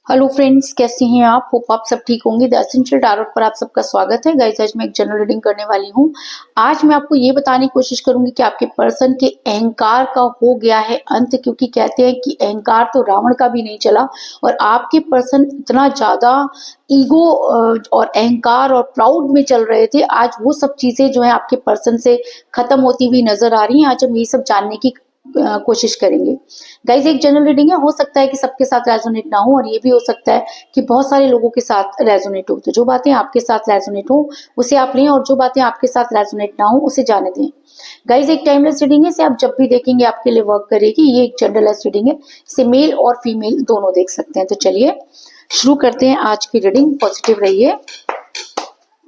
Hello friends, कैसे हैं आप? होप आप सब ठीक होंगे। द एसेंशियल टैरोट पर आप सबका स्वागत है। गाइस, आज मैं एक जनरल रीडिंग करने वाली हूँ। आज मैं आपको ये बताने की कोशिश करूंगी कि आपके पर्सन के अहंकार का हो गया है अंत, क्योंकि कहते हैं कि अहंकार तो रावण का भी नहीं चला और आपके पर्सन इतना ज्यादा ईगो और अहंकार और प्राउड में चल रहे थे। आज वो सब चीजें जो है आपके पर्सन से खत्म होती हुई नजर आ रही हैं। आज हम ये सब जानने की कोशिश करेंगे। गाइज, एक जनरल रीडिंग है, हो सकता है कि सबके साथ रेजोनेट ना हो और ये भी हो सकता है कि बहुत सारे लोगों के साथ रेजोनेट हो। तो जो बातें आपके साथ रेजोनेट हो उसे आप लें और जो बातें आपके साथ रेजोनेट ना हो उसे जाने दें। गाइज, एक टाइमलेस रीडिंग है, इसे आप जब भी देखेंगे आपके लिए वर्क करेगी। ये एक जनरलेस रीडिंग है, इसे मेल और फीमेल दोनों देख सकते हैं। तो चलिए शुरू करते हैं आज की रीडिंग। पॉजिटिव रहिए।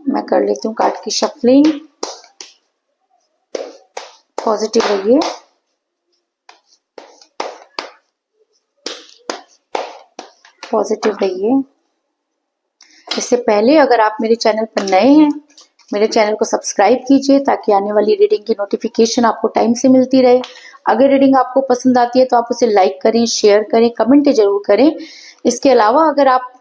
मैं कर लेती हूँ कार्ड की शफलिंग। पॉजिटिव रहिए। पॉजिटिव रहिए। इससे पहले अगर आप मेरे चैनल पर नए हैं, मेरे चैनल को सब्सक्राइब कीजिए ताकि आने वाली रीडिंग की नोटिफिकेशन आपको टाइम से मिलती रहे। अगर रीडिंग आपको पसंद आती है तो आप उसे लाइक करें, शेयर करें, कमेंट जरूर करें। इसके अलावा अगर आप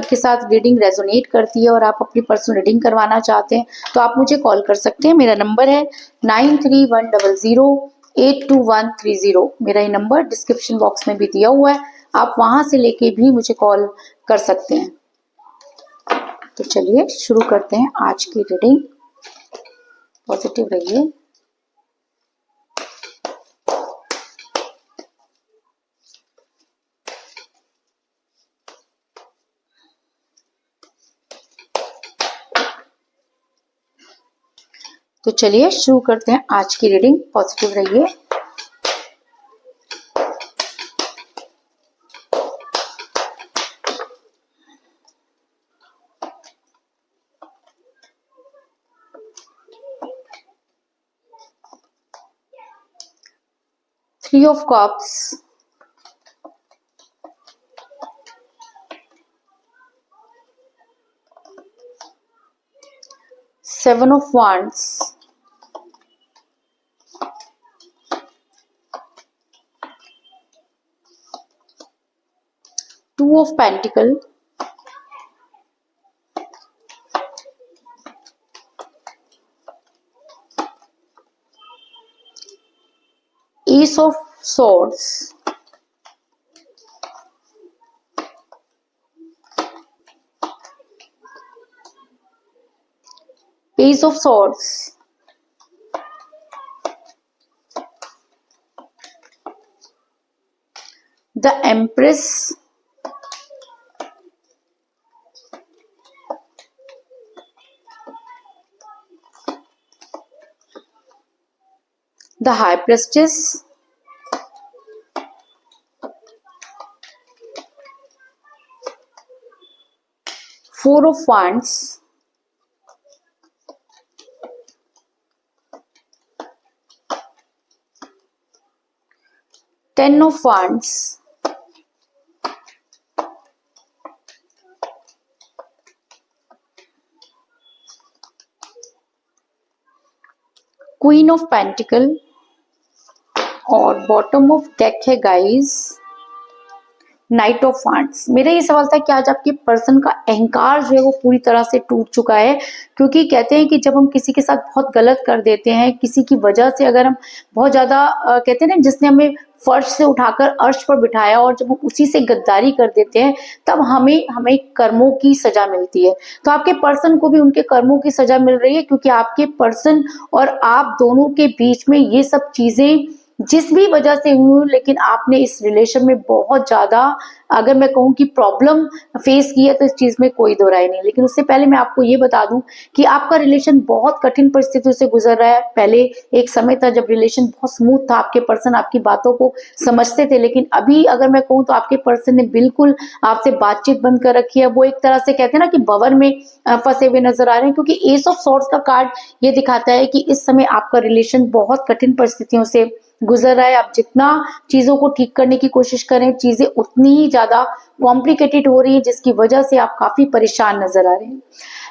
के साथ रीडिंग रेजोनेट करती है और आप अपनी पर्सनल रीडिंग करवाना चाहते हैं तो आप मुझे कॉल कर सकते हैं। मेरा नंबर है 9310082130। मेरा ये नंबर डिस्क्रिप्शन बॉक्स में भी दिया हुआ है, आप वहां से लेके भी मुझे कॉल कर सकते हैं। तो चलिए शुरू करते हैं आज की रीडिंग। पॉजिटिव रहिए। तो चलिए शुरू करते हैं आज की रीडिंग। पॉजिटिव रहिए। Three of Cups, Seven of Wands, Two of Pentacles, Ace of Swords, Page of Swords, the Empress, the High Priestess, Four of Wands, Ten of Wands, Queen of Pentacles और bottom of deck है guys night of wands. मेरा ये सवाल था कि आज आपके person का अहंकार जो है वो पूरी तरह से टूट चुका है, क्योंकि कहते हैं कि जब हम किसी के साथ बहुत गलत कर देते हैं, किसी की वजह से अगर हम बहुत ज्यादा कहते हैं ना, जिसने हमें फर्श से उठाकर अर्श पर बिठाया और जब हम उसी से गद्दारी कर देते हैं तब हमें हमें कर्मों की सजा मिलती है। तो आपके पर्सन को भी उनके कर्मों की सजा मिल रही है, क्योंकि आपके पर्सन और आप दोनों के बीच में ये सब चीजें जिस भी वजह से हुई, लेकिन आपने इस रिलेशन में बहुत ज्यादा, अगर मैं कहूँ कि प्रॉब्लम फेस की है तो इस चीज में कोई दो राय नहीं। लेकिन उससे पहले मैं आपको ये बता दूं कि आपका रिलेशन बहुत कठिन परिस्थितियों से गुजर रहा है। पहले एक समय था जब रिलेशन बहुत स्मूथ था, आपके पर्सन आपकी बातों को समझते थे, लेकिन अभी अगर मैं कहूँ तो आपके पर्सन ने बिल्कुल आपसे बातचीत बंद कर रखी है। वो एक तरह से कहते हैं ना कि भंवर में फंसे हुए नजर आ रहे हैं, क्योंकि एस ऑफ सॉर्ड्स का कार्ड ये दिखाता है कि इस समय आपका रिलेशन बहुत कठिन परिस्थितियों से गुजर रहा है। आप जितना चीजों को ठीक करने की कोशिश करें, चीजें उतनी ही ज्यादा कॉम्प्लिकेटेड हो रही है, जिसकी वजह से आप काफी परेशान नजर आ रहे हैं।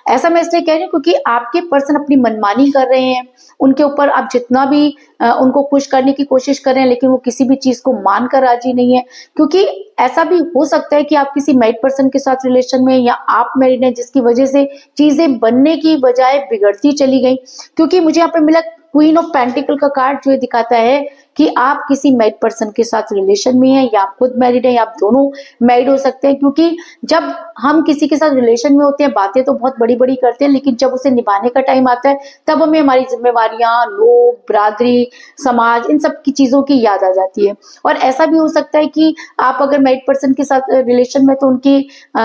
ऐसा मैं इसलिए कह रही हूँ क्योंकि आपके पर्सन अपनी मनमानी कर रहे हैं, उनके ऊपर आप जितना भी उनको खुश करने की कोशिश कर रहे हैं, लेकिन वो किसी भी चीज को मानकर राजी नहीं है। क्योंकि ऐसा भी हो सकता है कि आप किसी मैरिड पर्सन के साथ रिलेशन में, या आप मैरिड हैं, जिसकी वजह से चीजें बनने की बजाय बिगड़ती चली गई। क्योंकि मुझे यहाँ पे मिला क्वीन ऑफ पेंटिकल का कार्ड, जो ये दिखाता है कि आप किसी मैरिड पर्सन के साथ रिलेशन में हैं, या आप खुद मैरिड हैं, या आप दोनों मैरिड हो सकते हैं। क्योंकि जब हम किसी के साथ रिलेशन में होते हैं, बातें तो बहुत बड़ी बड़ी करते हैं, लेकिन जब उसे निभाने का टाइम आता है, तब हमें हमारी जिम्मेवारियां, लोग, बिरादरी, समाज, इन सब की चीजों की याद आ जाती है। और ऐसा भी हो सकता है कि आप अगर मैरिड पर्सन के साथ रिलेशन में, तो उनके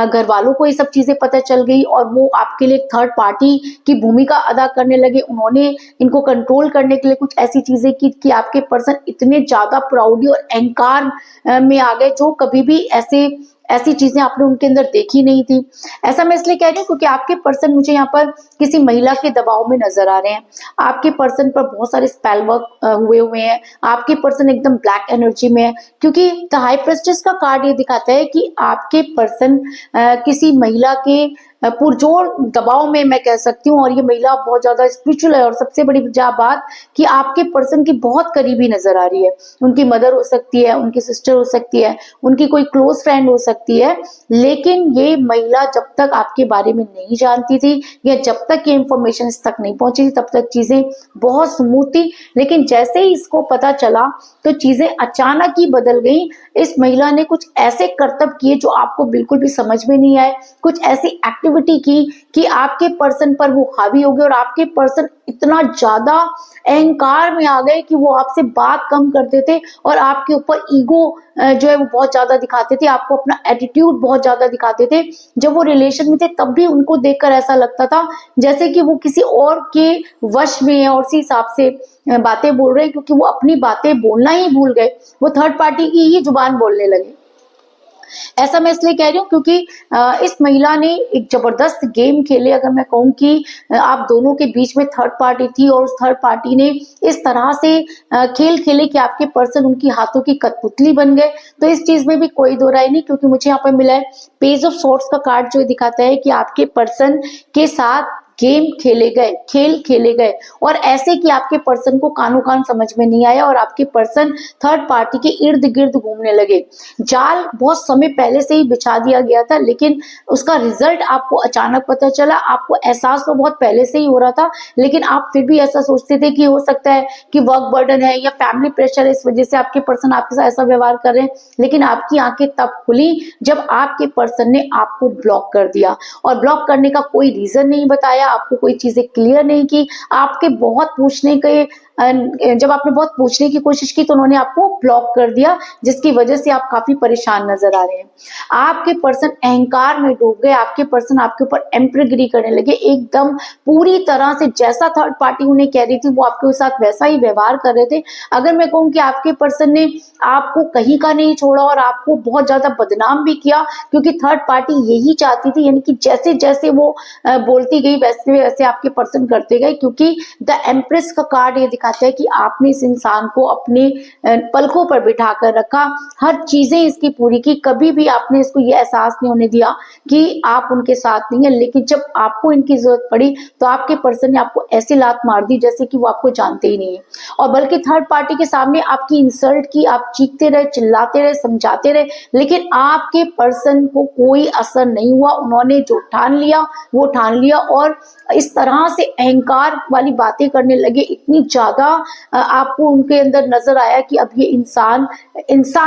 घर वालों को ये सब चीजें पता चल गई और वो आपके लिए थर्ड पार्टी की भूमिका अदा करने लगे। उन्होंने इनको कंट्रोल करने के लिए कुछ ऐसी चीजें की कि आपके पर्सन इतने ज्यादा प्राउडी और अहंकार में आ गए, जो कभी भी ऐसी चीजें आपने उनके अंदर देखी नहीं थी। ऐसा मैं इसलिए कह रही हूँ क्योंकि आपके पर्सन मुझे यहाँ पर किसी महिला के दबाव में नजर आ रहे हैं। आपके पर्सन पर बहुत सारे स्पेल वर्क हुए हैं। आपके पर्सन एकदम ब्लैक एनर्जी में है, क्योंकि द हाई प्रेस्टिस का कार्ड ये दिखाता है कि आपके पर्सन किसी महिला के पुरजोर दबाव में, मैं कह सकती हूँ, और ये महिला बहुत ज्यादा स्पिरिचुअल है। और सबसे बड़ी बात कि आपके पर्सन की बहुत करीबी नजर आ रही है। उनकी मदर हो सकती है, उनकी सिस्टर हो सकती है, उनकी कोई क्लोज फ्रेंड हो सकती है। लेकिन ये महिला जब तक आपके बारे में नहीं जानती थी, या जब तक ये इंफॉर्मेशन इस तक नहीं पहुंची थी, तब तक चीजें बहुत स्मूथ थी। लेकिन जैसे ही इसको पता चला, तो चीजें अचानक ही बदल गई। इस महिला ने कुछ ऐसे करतब किए जो आपको बिल्कुल भी समझ में नहीं आए, कुछ ऐसी एक्टिविटी की कि आपके पर्सन पर वो हावी हो गए, और आपके पर्सन इतना ज्यादा अहंकार में आ गए कि वो आपसे बात कम करते थे, और आपके ऊपर ईगो जो है वो बहुत ज्यादा दिखाते थे, आपको अपना एटीट्यूड बहुत ज्यादा दिखाते थे। जब वो रिलेशन में थे, तब भी उनको देखकर ऐसा लगता था जैसे कि वो किसी और के वश में है, और उसी हिसाब से बातें बोल रहे हैं, क्योंकि वो अपनी बातें बोलना ही भूल गए, वो थर्ड पार्टी की ही जुबान बोलने लगे। ऐसा मैं इसलिए कह रही हूँ क्योंकि इस महिला ने एक जबरदस्त गेम खेले। अगर मैं कहूँ कि आप दोनों के बीच में थर्ड पार्टी थी, और उस थर्ड पार्टी ने इस तरह से खेल खेले कि आपके पर्सन उनकी हाथों की कठपुतली बन गए। तो इस चीज में भी कोई दो राय नहीं, क्योंकि मुझे यहाँ पर मिला है पेज ऑफ सॉर्ड्स का कार्ड, जो दिखाता है कि आपके पर्सन के साथ गेम खेले गए, खेल खेले गए, और ऐसे कि आपके पर्सन को कानो कान समझ में नहीं आया, और आपके पर्सन थर्ड पार्टी के इर्द गिर्द घूमने लगे। जाल बहुत समय पहले से ही बिछा दिया गया था, लेकिन उसका रिजल्ट आपको अचानक पता चला। आपको एहसास तो बहुत पहले से ही हो रहा था, लेकिन आप फिर भी ऐसा सोचते थे कि हो सकता है कि वर्क बर्डन है या फैमिली प्रेशर है, इस वजह से आपके पर्सन आपके साथ ऐसा व्यवहार कर रहे हैं। लेकिन आपकी आंखें तब खुली जब आपके पर्सन ने आपको ब्लॉक कर दिया, और ब्लॉक करने का कोई रीजन नहीं बताया, आपको कोई चीजें क्लियर नहीं की। आपके बहुत पूछने के जब आपने बहुत पूछने की कोशिश की, तो उन्होंने आपको ब्लॉक कर दिया, जिसकी वजह से आप काफी परेशान नजर आ रहे हैं। आपके पर्सन अहंकार में डूब गए, आपके पर्सन आपके ऊपर एम्प्रेगिरी करने लगे, एकदम पूरी तरह से जैसा थर्ड पार्टी उन्हें कह रही थी, वो आपके साथ वैसा ही व्यवहार कर रहे थे। अगर मैं कहूँ कि आपके पर्सन ने आपको कहीं का नहीं छोड़ा, और आपको बहुत ज्यादा बदनाम भी किया, क्योंकि थर्ड पार्टी यही चाहती थी। यानी कि जैसे जैसे वो बोलती गई, वैसे वैसे आपके पर्सन करते गए। क्योंकि द एम्प्रेस का कार्ड ये दिखाता है कि आपने इस इंसान को अपने पलकों पर बिठा कर रखा, हर चीजें इसकी पूरी की। कभी भी आपने इसको ये एहसास नहीं होने दिया कि आप उनके साथ नहीं है, लेकिन जब आपको इनकी जरूरत पड़ी, तो आपके पर्सन ने आपको ऐसी लात मार दी जैसे कि वो आपको जानते ही नहीं है। और बल्कि थर्ड पार्टी के सामने आपकी इंसल्ट की, आप चीखते रहे, चिल्लाते रहे, समझाते रहे, लेकिन आपके पर्सन को कोई असर नहीं हुआ। उन्होंने जो ठान लिया वो ठान लिया, और इस तरह से अहंकार वाली बातें करने लगे। इतनी ज्यादा आपको उनके अंदर नजर आया कि अब ये इंसान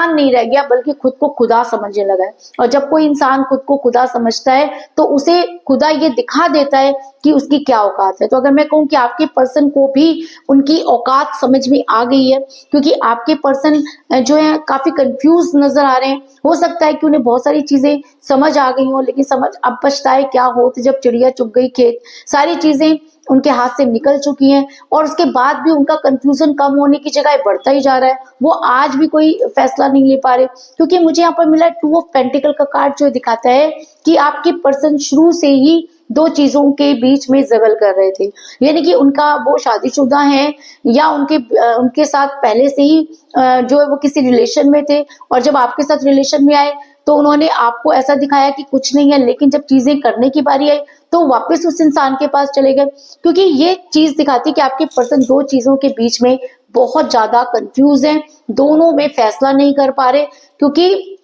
नहीं रह गया, बल्कि खुद को खुदा समझने लगा है। और जब कोई इंसान खुद को खुदा समझता है, तो उसे खुदा ये दिखा देता है कि उसकी क्या औकात है। तो अगर मैं कहूँ कि आपके पर्सन को भी उनकी औकात समझ में आ गई है, क्योंकि आपके पर्सन जो है काफी कंफ्यूज नजर आ रहे हैं। हो सकता है कि उन्हें बहुत सारी चीजें समझ आ गई हो, लेकिन समझ अब पछताए क्या होते जब चिड़िया चुग गई खेत। सारी चीजें उनके हाथ से निकल चुकी हैं, और उसके बाद भी उनका कंफ्यूजन कम होने की जगह बढ़ता ही जा रहा है। वो आज भी कोई फैसला नहीं ले पा रहे, क्योंकि मुझे यहाँ पर मिला 2 ऑफ पेंटिकल का कार्ड, जो दिखाता है कि आपके पर्सन शुरू से ही दो चीजों के बीच में जगल कर रहे थे। यानी कि उनका वो शादीशुदा है, या उनके साथ पहले से ही जो है वो किसी रिलेशन में थे, और जब आपके साथ रिलेशन में आए, तो उन्होंने आपको ऐसा दिखाया कि कुछ नहीं है, लेकिन जब चीजें करने की बारी आई तो वापस उस इंसान के पास चले गए। क्योंकि ये चीज दिखाती है कि आपके पर्सन दो चीजों के बीच में बहुत ज्यादा कंफ्यूज है, दोनों में फैसला नहीं कर पा रहे। क्योंकि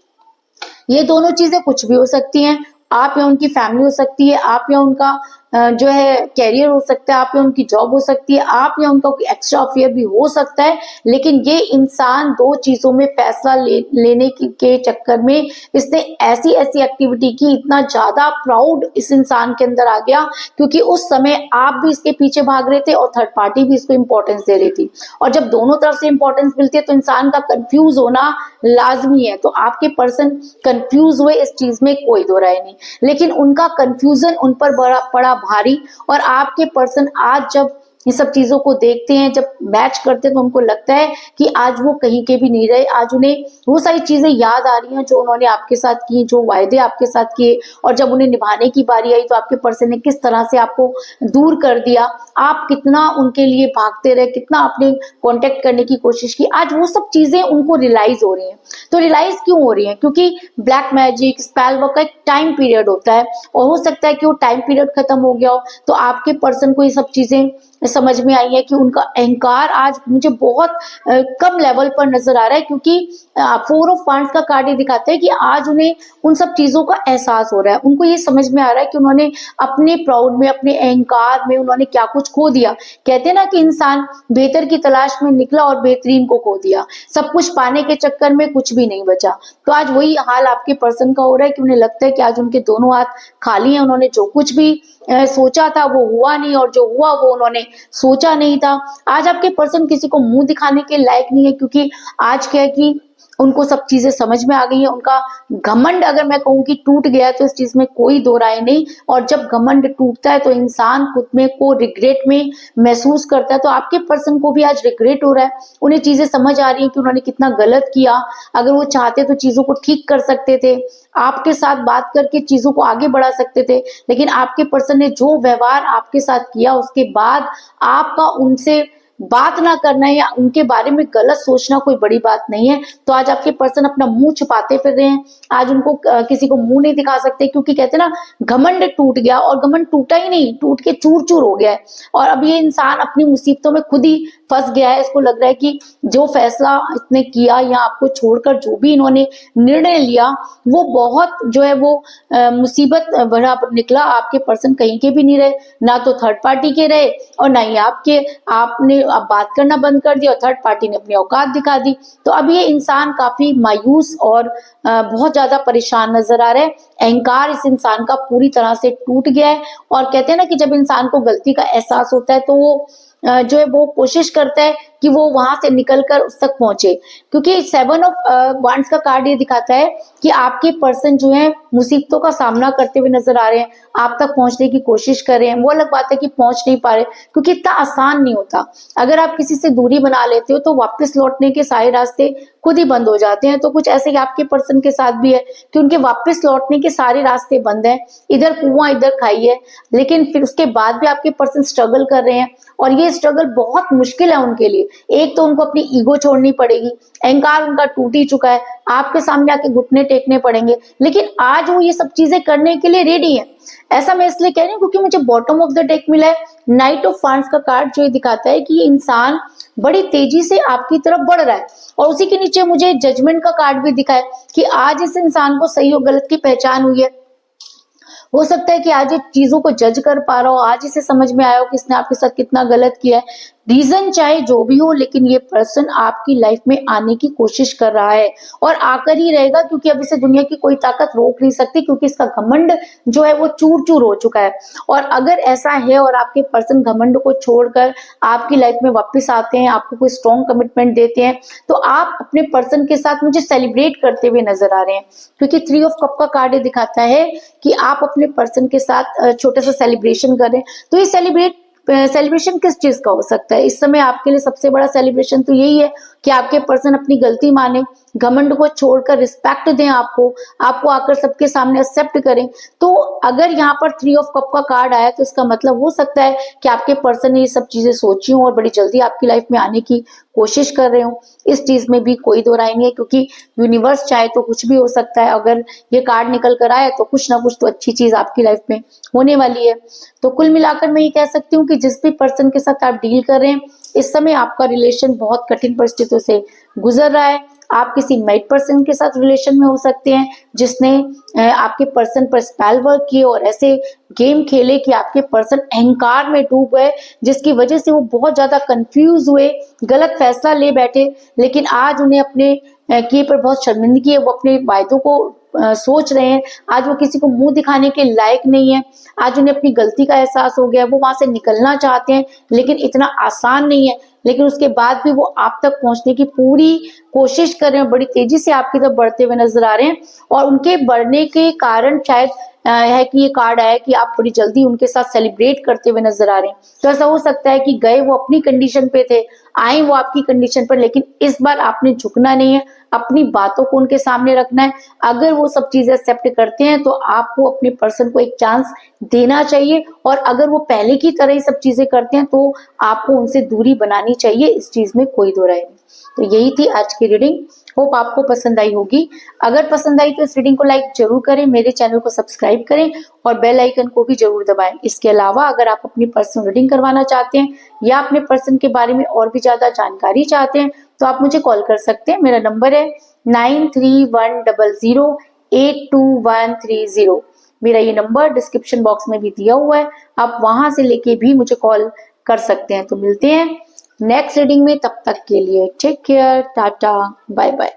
ये दोनों चीजें कुछ भी हो सकती हैं, आप या उनकी फैमिली हो सकती है, आप या उनका जो है कैरियर हो सकता है, आप या उनकी जॉब हो सकती है, आप या उनका कोई एक्स्ट्रा अफेयर भी हो सकता है। लेकिन ये इंसान दो चीजों में फैसला लेने के चक्कर में इसने ऐसी ऐसी एक्टिविटी की, इतना ज्यादा प्राउड इस इंसान के अंदर आ गया, क्योंकि उस समय आप भी इसके पीछे भाग रहे थे और थर्ड पार्टी भी इसको इंपॉर्टेंस दे रही थी। और जब दोनों तरफ से इंपॉर्टेंस मिलती है तो इंसान का कंफ्यूज होना लाजमी है। तो आपके पर्सन कंफ्यूज हुए, इस चीज में कोई दो राय नहीं, लेकिन उनका कंफ्यूजन उन पर पड़ा भारी। और आपके पर्सन आज जब ये सब चीजों को देखते हैं, जब मैच करते हैं, तो उनको लगता है कि आज वो कहीं के भी नहीं रहे। आज उन्हें वो सारी चीजें याद आ रही हैं जो उन्होंने आपके साथ की, जो वायदे आपके साथ किए, और जब उन्हें निभाने की बारी आई तो आपके पर्सन ने किस तरह से आपको दूर कर दिया, आप कितना उनके लिए भागते रहे, कितना आपने कांटेक्ट करने की कोशिश की। आज वो सब चीजें उनको रियलाइज हो रही हैं। तो रियलाइज क्यों हो रही हैं? क्योंकि ब्लैक मैजिक, स्पेल वर्क का एक टाइम पीरियड होता है, और हो सकता है कि वो टाइम पीरियड खत्म हो गया हो, तो आपके पर्सन को ये सब चीजें समझ में आई है कि उनका अहंकार आज मुझे बहुत कम लेवल पर नजर आ रहा है। क्योंकि 4 ऑफ वांड्स का कार्ड ये दिखाता है कि आज उन्हें उन सब चीजों का एहसास हो रहा है। उनको ये समझ में आ रहा है कि उन्होंने अपने प्राउड में, अपने अहंकार में उन्होंने क्या कुछ खो दिया। कहते हैं ना कि इंसान बेहतर की तलाश में निकला और बेहतरीन को खो दिया, सब कुछ पाने के चक्कर में कुछ भी नहीं बचा। तो आज वही हाल आपके पर्सन का हो रहा है कि उन्हें लगता है कि आज उनके दोनों हाथ खाली हैं। उन्होंने जो कुछ भी सोचा था वो हुआ नहीं, और जो हुआ वो उन्होंने सोचा नहीं था। आज आपके पर्सन किसी को मुंह दिखाने के लायक नहीं है, क्योंकि आज क्या है कि उनको सब चीजें समझ में आ गई है। उनका घमंड अगर मैं कहूँ कि टूट गया, तो इस चीज में कोई दो राय नहीं। और जब घमंड टूटता है तो इंसान खुद में को रिग्रेट में महसूस करता है। तो आपके पर्सन को भी आज रिग्रेट हो रहा है। उन्हें चीजें समझ आ रही है कि उन्होंने कितना गलत किया। अगर वो चाहते तो चीजों को ठीक कर सकते थे, आपके साथ बात करके चीजों को आगे बढ़ा सकते थे। लेकिन आपके पर्सन ने जो व्यवहार आपके साथ किया, उसके बाद आपका उनसे बात ना करना या उनके बारे में गलत सोचना कोई बड़ी बात नहीं है। तो आज आपके पर्सन अपना मुंह छुपाते फिर रहे हैं। आज उनको किसी को मुंह नहीं दिखा सकते, क्योंकि कहते हैं ना, घमंड टूट गया, और घमंड टूटा ही नहीं, टूट के चूर चूर हो गया है। और अब ये इंसान अपनी मुसीबतों में खुद ही फंस गया है। इसको लग रहा है कि जो फैसला इसने किया या आपको छोड़कर जो भी इन्होंने निर्णय लिया, वो बहुत जो है वो मुसीबत भरा निकला। आपके पर्सन कहीं के भी नहीं रहे, ना तो थर्ड पार्टी के रहे और ना ही आपके। आपने अब बात करना बंद कर दिया और थर्ड पार्टी ने अपनी औकात दिखा दी। तो अब ये इंसान काफी मायूस और बहुत ज्यादा परेशान नजर आ रहा है। अहंकार इस इंसान का पूरी तरह से टूट गया है। और कहते हैं ना कि जब इंसान को गलती का एहसास होता है तो वो जो है वो कोशिश करता है कि वो वहां से निकलकर उस तक पहुंचे। क्योंकि 7 ऑफ वांड्स का कार्ड ये दिखाता है कि आपके पर्सन जो है मुसीबतों का सामना करते हुए नजर आ रहे हैं, आप तक पहुंचने की कोशिश कर रहे हैं। वो अलग बात है कि पहुंच नहीं पा रहे, क्योंकि इतना आसान नहीं होता। अगर आप किसी से दूरी बना लेते हो तो वापस लौटने के सारे रास्ते खुद ही बंद हो जाते हैं। तो कुछ ऐसे ही आपके पर्सन के साथ भी है कि उनके वापस लौटने के सारे रास्ते बंद हैं, इधर कुआं इधर खाई है। लेकिन फिर उसके बाद भी आपके पर्सन स्ट्रगल कर रहे हैं, और ये स्ट्रगल बहुत मुश्किल है उनके लिए। एक तो उनको अपनी ईगो छोड़नी पड़ेगी, अहंकार उनका टूट ही चुका है, आपके सामने आके घुटने टेकने पड़ेंगे। लेकिन आज वो ये सब चीजें करने के लिए रेडी है। ऐसा मैं इसलिए कह रही हूँ क्योंकि मुझे बॉटम ऑफ द डेक मिला है नाइट ऑफ वांड्स का कार्ड, जो ये दिखाता है कि ये इंसान बड़ी तेजी से आपकी तरफ बढ़ रहा है। और उसी के नीचे मुझे जजमेंट का कार्ड भी दिखा है कि आज इस इंसान को सही और गलत की पहचान हुई है। हो सकता है कि आज ये चीजों को जज कर पा रहा हो, आज इसे समझ में आया हो कि इसने आपके साथ कितना गलत किया है। रीजन चाहे जो भी हो, लेकिन ये पर्सन आपकी लाइफ में आने की कोशिश कर रहा है और आकर ही रहेगा, क्योंकि अब इसे दुनिया की कोई ताकत रोक नहीं सकती, क्योंकि इसका घमंड जो है वो चूर चूर हो चुका है। और अगर ऐसा है और आपके पर्सन घमंड को छोड़कर आपकी लाइफ में वापस आते हैं, आपको कोई स्ट्रॉन्ग कमिटमेंट देते हैं, तो आप अपने पर्सन के साथ मुझे सेलिब्रेट करते हुए नजर आ रहे हैं। क्योंकि 3 ऑफ कप का कार्ड दिखाता है कि आप अपने पर्सन के साथ छोटा सा सेलिब्रेशन करें। तो ये सेलिब्रेशन किस चीज का हो सकता है? इस समय आपके लिए सबसे बड़ा सेलिब्रेशन तो यही है कि आपके पर्सन अपनी गलती माने, घमंड को छोड़कर रिस्पेक्ट दें, आपको आकर सबके सामने एक्सेप्ट करें। तो अगर यहाँ पर 3 ऑफ कप का कार्ड आया तो इसका मतलब हो सकता है कि आपके पर्सन ने ये सब चीजें सोची हों और बड़ी जल्दी आपकी लाइफ में आने की कोशिश कर रहे हो। इस चीज में भी कोई दो राय नहीं है, क्योंकि यूनिवर्स चाहे तो कुछ भी हो सकता है। अगर ये कार्ड निकल कर आए तो कुछ ना कुछ तो अच्छी चीज आपकी लाइफ में होने वाली है। तो कुल मिलाकर मैं ये कह सकती हूँ कि जिस भी पर्सन के साथ आप डील कर रहे हैं, इस समय आपका रिलेशन बहुत कठिन परिस्थितियों से गुजर रहा है। आप किसी मैरिड पर्सन के साथ रिलेशन में हो सकते हैं जिसने आपके पर्सन पर स्पेल वर्क किए और ऐसे गेम खेले कि आपके पर्सन अहंकार में डूब गए, जिसकी वजह से वो बहुत ज्यादा कंफ्यूज हुए, गलत फैसला ले बैठे। लेकिन आज उन्हें अपने किए पर बहुत शर्मिंदगी है, वो अपने वायदों को सोच रहे हैं। आज वो किसी को मुंह दिखाने के लायक नहीं है। आज उन्हें अपनी गलती का एहसास हो गया, वो वहां से निकलना चाहते हैं लेकिन इतना आसान नहीं है। लेकिन उसके बाद भी वो आप तक पहुंचने की पूरी कोशिश कर रहे हैं, बड़ी तेजी से आपकी तरफ बढ़ते हुए नजर आ रहे हैं। और उनके बढ़ने के कारण शायद है कि ये कार्ड आया कि आप बड़ी जल्दी उनके साथ सेलिब्रेट करते हुए नजर आ रहे हैं। तो ऐसा हो सकता है कि गए वो अपनी कंडीशन पे थे, आए वो आपकी कंडीशन पर, लेकिन इस बार आपने झुकना नहीं है, अपनी बातों को उनके सामने रखना है। अगर वो सब चीजें एक्सेप्ट करते हैं तो आपको अपने पर्सन को एक चांस देना चाहिए, और अगर वो पहले की तरह ही सब चीजें करते हैं तो आपको उनसे दूरी बनानी चाहिए। इस चीज में कोई दो राय नहीं। तो यही थी आज की रीडिंग। होप आपको पसंद आई होगी। अगर पसंद आई तो इस रीडिंग को लाइक जरूर करें, मेरे चैनल को सब्सक्राइब करें और बेल आइकन को भी जरूर दबाएं। इसके अलावा अगर आप अपनी पर्सनल रीडिंग करवाना चाहते हैं या अपने पर्सन के बारे में और भी ज्यादा जानकारी चाहते हैं तो आप मुझे कॉल कर सकते हैं। मेरा नंबर है 9310082130। मेरा ये नंबर डिस्क्रिप्शन बॉक्स में भी दिया हुआ है, आप वहां से लेके भी मुझे कॉल कर सकते हैं। तो मिलते हैं नेक्स्ट रीडिंग में, तब तक के लिए take care, tata, bye bye.